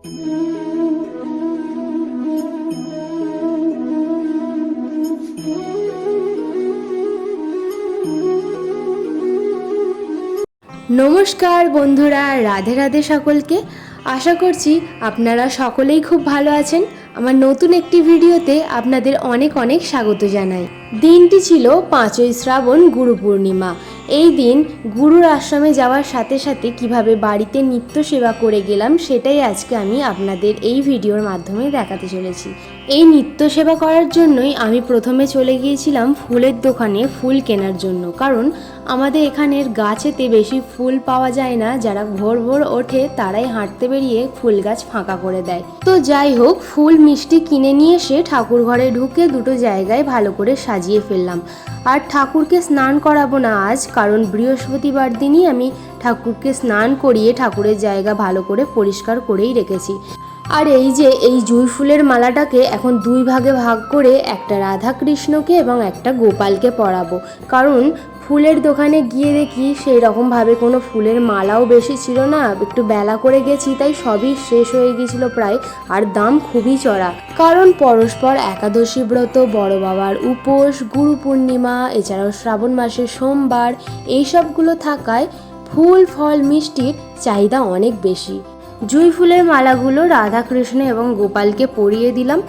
নমস্কার বন্ধুরা, রাধে রাধে সকলকে। আশা করছি আপনারা সকলেই খুব ভালো আছেন। আমার নতুন একটি ভিডিওতে আপনাদের অনেক অনেক স্বাগত জানাই। দিনটি ছিল 5ই শ্রাবণ, গুরু পূর্ণিমা। এই দিন গুরুর আশ্রমে যাওয়ার সাথে সাথে কিভাবে বাড়িতে নিত্য সেবা করে গেলাম সেটাই আজকে আমি আপনাদের এই ভিডিওর মাধ্যমে দেখাতে চলেছি। এই নিত্য সেবা করার জন্যই আমি প্রথমে চলে গিয়েছিলাম ফুলের দোকানে ফুল কেনার জন্য, কারণ আমাদের এখানের গাছেতে বেশি ফুল পাওয়া যায় না। যারা ভোর ভোর ওঠে তারাই হাঁটতে বেরিয়ে ফুল গাছ ফাঁকা করে দেয়। তো যাই হোক, ফুল মিষ্টি কিনে নিয়ে এসে ঠাকুর ঘরে ঢুকে দুটো জায়গায় ভালো করে সাজিয়ে ফেললাম। আর ঠাকুরকে স্নান করাবো না আজ, কারণ বৃহস্পতিবার দিনই আমি ঠাকুরকে স্নান করিয়ে ঠাকুরের জায়গা ভালো করে পরিষ্কার করেই রেখেছি। আর এই যে এই জুঁই ফুলের মালাটাকে এখন দুই ভাগে ভাগ করে একটা রাধা কৃষ্ণকে এবং একটা গোপালকে পরাবো, কারণ ফুলের দোকানে গিয়ে দেখি সেই রকমভাবে কোনো ফুলের মালাও বেশি ছিল না। একটু বেলা করে গেছি, তাই সবই শেষ হয়ে গিয়েছিল প্রায়, আর দাম খুবই চড়া। কারণ পরস্পর একাদশী ব্রত, বড় বাবার উপোস, গুরু পূর্ণিমা, এছাড়াও শ্রাবণ মাসের সোমবার, এইসবগুলো থাকায় ফুল ফল মিষ্টির চাহিদা অনেক বেশি। জুঁই ফুলের মালাগুলো রাধা কৃষ্ণ এবং গোপালকে পরিয়ে দিলাম।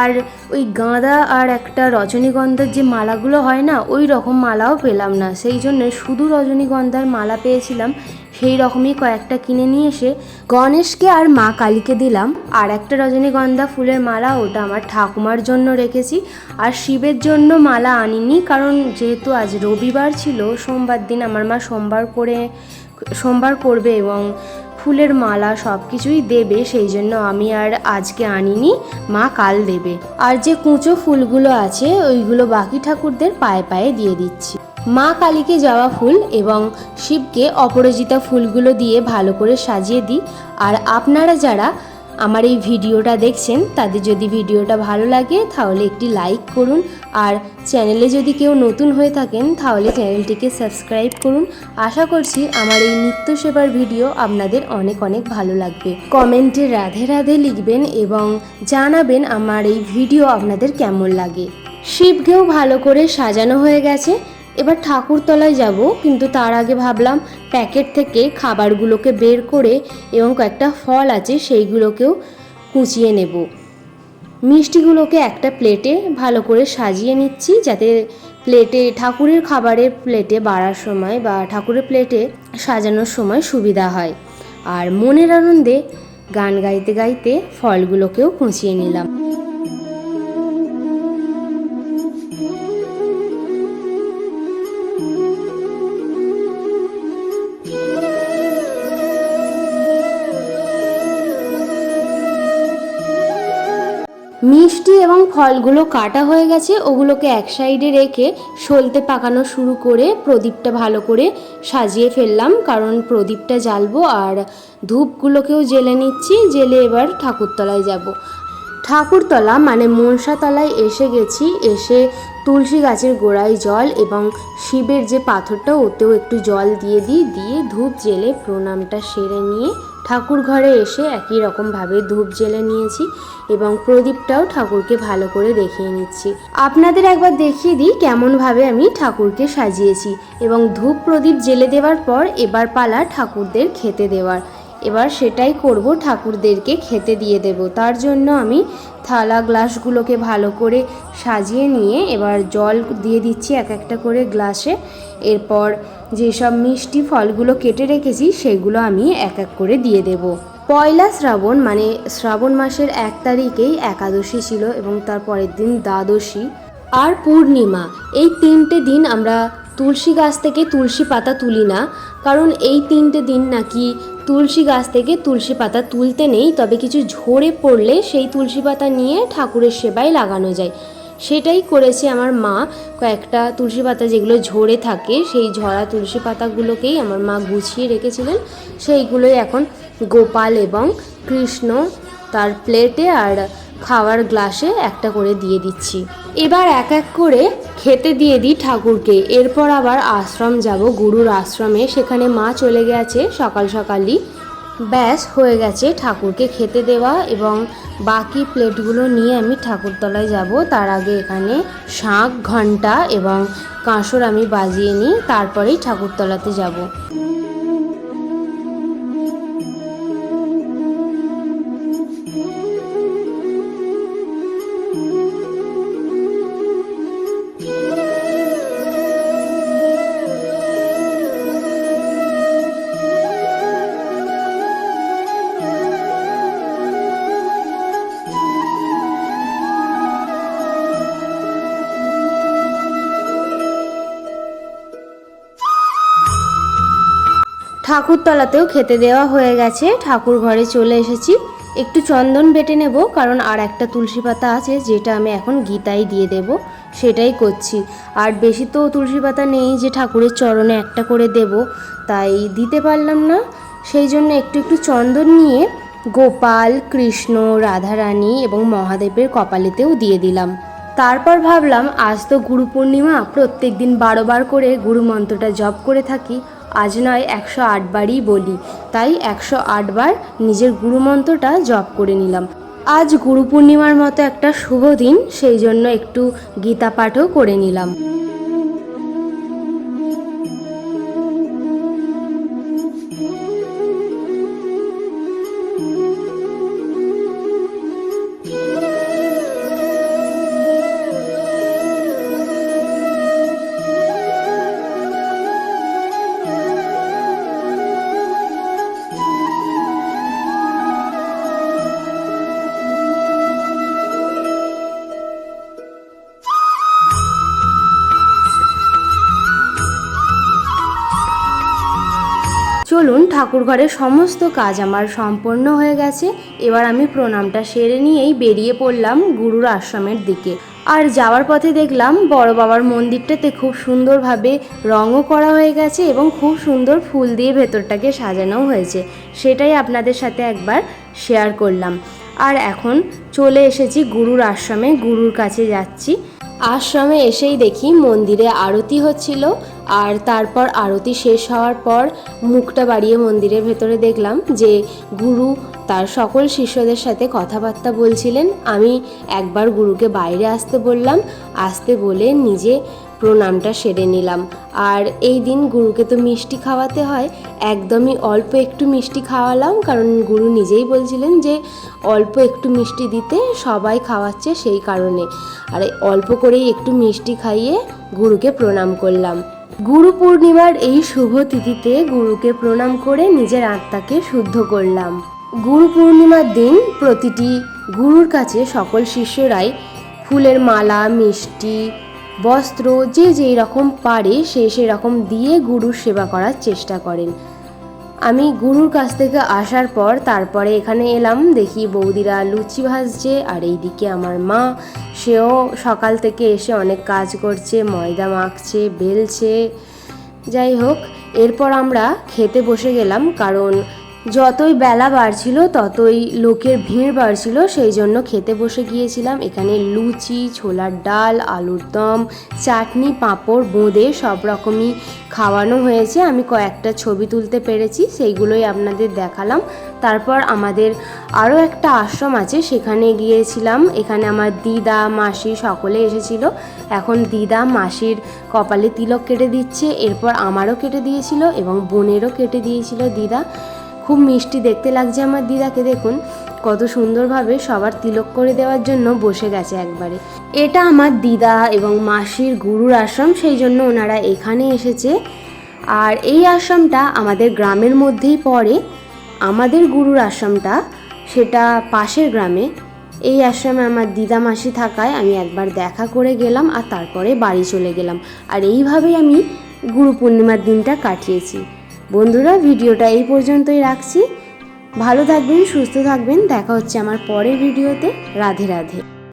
আর ওই গাঁদা আর একটা রজনীগন্ধার যে মালাগুলো হয় না, ওই রকম মালাও পেলাম না, সেই জন্য শুধু রজনীগন্ধার মালা পেয়েছিলাম। সেই রকমই কয়েকটা কিনে নিয়ে এসে গণেশকে আর মা কালীকে দিলাম। আর একটা রজনীগন্ধা ফুলের মালা, ওটা আমার ঠাকুমার জন্য রেখেছি। আর শিবের জন্য মালা আনিনি, কারণ যেহেতু আজ রবিবার ছিল, সোমবার দিন আমার মা সোমবার করবে এবং ফুলের মালা সব কিছুই দেবে, সেই জন্য আমি আর আজকে আনিনি, মা কাল দেবে। আর যে কুঁচো ফুলগুলো আছে ওইগুলো বাকি ঠাকুরদের পায়ে পায়ে দিয়ে দিচ্ছি। মা কালীকে জবা ফুল এবং শিবকে অপরাজিতা ফুলগুলো দিয়ে ভালো করে সাজিয়ে দিই। আর আপনারা যারা আমার এই ভিডিওটা দেখছেন, তাদের যদি ভিডিওটা ভালো লাগে তাহলে একটি লাইক করুন। আর চ্যানেলে যদি কেউ নতুন হয়ে থাকেন তাহলে চ্যানেলটিকে সাবস্ক্রাইব করুন। আশা করছি আমার এই নিত্য সেবার ভিডিও আপনাদের অনেক অনেক ভালো লাগবে। কমেন্টে রাধে রাধে লিখবেন এবং জানাবেন আমার এই ভিডিও আপনাদের কেমন লাগে। শিবকেও ভালো করে সাজানো হয়ে গেছে। এবার ঠাকুরতলায় যাব, কিন্তু তার আগে ভাবলাম প্যাকেট থেকে খাবারগুলোকে বের করে এবং কয়েকটা ফল আছে সেইগুলোকেও কুচিয়ে নেব। মিষ্টিগুলোকে একটা প্লেটে ভালো করে সাজিয়ে নিচ্ছি, যাতে প্লেটে ঠাকুরের খাবারের প্লেটে বাড়ার সময় বা ঠাকুরের প্লেটে সাজানোর সময় সুবিধা হয়। আর মনের আনন্দে গান গাইতে গাইতে ফলগুলোকেও কুচিয়ে নিলাম। মিষ্টি এবং ফলগুলো কাটা হয়ে গেছে, ওগুলোকে এক সাইডে রেখে সলতে পাকানো শুরু করে প্রদীপটা ভালো করে সাজিয়ে ফেললাম, কারণ প্রদীপটা জ্বালবো। আর ধূপগুলোকেও জেলে নিচ্ছি, জেলে এবার ঠাকুরতলায় যাব। ঠাকুরতলা মানে মনসাতলায় এসে গেছি। এসে তুলসী গাছের গোড়ায় জল এবং শিবের যে পাথরটা ওতেও একটু জল দিয়ে ধূপ জেলে প্রণামটা সেরে নিয়ে ঠাকুর ঘরে এসে একই রকমভাবে ধূপ জেলে নিয়েছি এবং প্রদীপটাও ঠাকুরকে ভালো করে দেখিয়ে নিচ্ছি। আপনাদের একবার দেখিয়ে দিই কেমনভাবে আমি ঠাকুরকে সাজিয়েছি। এবং ধূপ প্রদীপ জেলে দেওয়ার পর এবার পালা ঠাকুরদের খেতে দেওয়ার। এবার সেটাই করব, ঠাকুরদেরকে খেতে দিয়ে দেব। তার জন্য আমি থালা গ্লাসগুলোকে ভালো করে সাজিয়ে নিয়ে এবার জল দিয়ে দিচ্ছি এক একটা করে গ্লাসে। এরপর যেসব মিষ্টি ফলগুলো কেটে রেখেছি সেগুলো আমি এক এক করে দিয়ে দেব। পয়লা শ্রাবণ মানে শ্রাবণ মাসের 1 তারিখেই একাদশী ছিল এবং তার পরের দিন দ্বাদশী আর পূর্ণিমা। এই 3টে দিন আমরা তুলসী গাছ থেকে তুলসী পাতা তুলি না, কারণ এই 3টে দিন নাকি তুলসী গাছ থেকে তুলসী পাতা তুলতে নেই, তবে কিছু ঝরে পড়লে সেই তুলসী পাতা নিয়ে ঠাকুরের সেবায় লাগানো যায়। সেটাই করেছে আমার মা। কয়েকটা তুলসী পাতা যেগুলো ঝরে থাকে, সেই ঝরা তুলসী পাতাগুলোকেই আমার মা গুছিয়ে রেখেছিলেন। সেইগুলোই এখন গোপাল এবং কৃষ্ণ তার প্লেটে আর খাওয়ার গ্লাসে একটা করে দিয়ে দিচ্ছি। এবার এক এক করে খেতে দিয়ে দিই ঠাকুরকে। এরপর আবার আশ্রম যাব, গুরুর আশ্রমে। সেখানে মা চলে গেছে সকাল সকালই। ব্যাস হয়ে গেছে ঠাকুরকে খেতে দেওয়া, এবং বাকি প্লেটগুলো নিয়ে আমি ঠাকুরতলায় যাব। তার আগে এখানে শাঁখ, ঘণ্টা এবং কাঁসর আমি বাজিয়ে নিই, তারপরেই ঠাকুরতলাতে যাব। ঠাকুরতলাতেও খেতে দেওয়া হয়ে গেছে, ঠাকুর ঘরে চলে এসেছি। একটু চন্দন বেটে নেব, কারণ আর একটা তুলসী পাতা আছে যেটা আমি এখন গীতায় দিয়ে দেব, সেটাই করছি। আর বেশি তো তুলসী পাতা নেই যে ঠাকুরের চরণে একটা করে দেব, তাই দিতে পারলাম না। সেই জন্য একটু একটু চন্দন নিয়ে গোপাল, কৃষ্ণ, রাধারানী এবং মহাদেবের কপালেতেও দিয়ে দিলাম। তারপর ভাবলাম আজ তো গুরু পূর্ণিমা, প্রত্যেক দিন 12 বার করে গুরু মন্ত্রটা জপ করে থাকি, আজ নয় 108 বারই বলি, তাই 108 বার নিজের গুরু মন্ত্রটা জপ করে নিলাম। আজ গুরু পূর্ণিমার মতো একটা শুভ দিন, সেই জন্য একটু গীতা পাঠও করে নিলাম। চলুন, ঠাকুর ঘরের সমস্ত কাজ আমার সম্পন্ন হয়ে গেছে। এবার আমি প্রণামটা সেরে নিয়েই বেরিয়ে পড়লাম গুরুর আশ্রমের দিকে। আর যাওয়ার পথে দেখলাম বড় বাবার মন্দিরটাতে খুব সুন্দরভাবে রঙও করা হয়ে গেছে এবং খুব সুন্দর ফুল দিয়ে ভেতরটাকে সাজানোও হয়েছে, সেটাই আপনাদের সাথে একবার শেয়ার করলাম। আর এখন চলে এসেছি গুরুর আশ্রমে, গুরুর কাছে যাচ্ছি। আশ্রমে এসেই দেখি মন্দিরে আরতি হচ্ছিল, আর তারপর আরতি শেষ হওয়ার পর মুখটা বাড়িয়ে মন্দিরের ভেতরে দেখলাম যে গুরু তার সকল শিষ্যদের সাথে কথাবার্তা বলছিলেন। আমি একবার গুরুকে বাইরে আসতে বললাম, আসতে বলে নিজে প্রণামটা সেরে নিলাম। আর এই দিন গুরুকে তো মিষ্টি খাওয়াতে হয়, একদমই অল্প একটু মিষ্টি খাওয়ালাম, কারণ গুরু নিজেই বলছিলেন যে অল্প একটু মিষ্টি দিতে, সবাই খাওয়াচ্ছে সেই কারণে। আর অল্প করেই একটু মিষ্টি খাইয়ে গুরুকে প্রণাম করলাম। গুরু পূর্ণিমার এই শুভ তিথিতে গুরুকে প্রণাম করে নিজের আত্মাকে শুদ্ধ করলাম। গুরু পূর্ণিমার দিন প্রতিটি গুরুর কাছে সকল শিষ্যরাই ফুলের মালা, মিষ্টি, বস্ত্র যে যেই রকম পারে সেই রকম দিয়ে গুরুর সেবা করার চেষ্টা করেন। আমি গুরুর কাছ থেকে আসার পর তারপরে এখানে এলাম, দেখি বৌদিরা লুচি ভাজছে, আর এইদিকে আমার মা, সেও সকাল থেকে এসে অনেক কাজ করছে, ময়দা মাখছে, বেলছে। যাই হোক, এরপর আমরা খেতে বসে গেলাম, কারণ যতই বেলা বাড়ছিল ততই লোকের ভিড় বাড়ছিল, সেই জন্য খেতে বসে গিয়েছিলাম। এখানে লুচি, ছোলার ডাল, আলুর দম, চাটনি, পাঁপড়, বোঁদে সব রকমই খাওয়ানো হয়েছে। আমি কয়েকটা ছবি তুলতে পেরেছি, সেইগুলোই আপনাদের দেখালাম। তারপর আমাদের আরও একটা আশ্রম আছে, সেখানে গিয়েছিলাম। এখানে আমার দিদা, মাসি সকলে এসেছিল। এখন দিদা মাসির কপালে তিলক কেটে দিচ্ছে, এরপর আমারও কেটে দিয়েছিল এবং বোনেরও কেটে দিয়েছিল দিদা। খুব মিষ্টি দেখতে লাগছে আমার দিদাকে, দেখুন কত সুন্দরভাবে সবার তিলক করে দেওয়ার জন্য বসে গেছে একবারে। এটা আমার দিদা এবং মাসির গুরুর আশ্রম, সেই জন্য ওনারা এখানে এসেছে। আর এই আশ্রমটা আমাদের গ্রামের মধ্যেই পড়ে। আমাদের গুরুর আশ্রমটা সেটা পাশের গ্রামে। এই আশ্রমে আমার দিদা মাসি থাকায় আমি একবার দেখা করে গেলাম, আর তারপরে বাড়ি চলে গেলাম। আর এইভাবেই আমি গুরু পূর্ণিমার দিনটা কাটিয়েছি। বন্ধুরা, ভিডিওটা এই পর্যন্তই রাখছি। ভালো থাকবেন, সুস্থ থাকবেন, দেখা হচ্ছে আমার পরের ভিডিওতে। রাধে রাধে।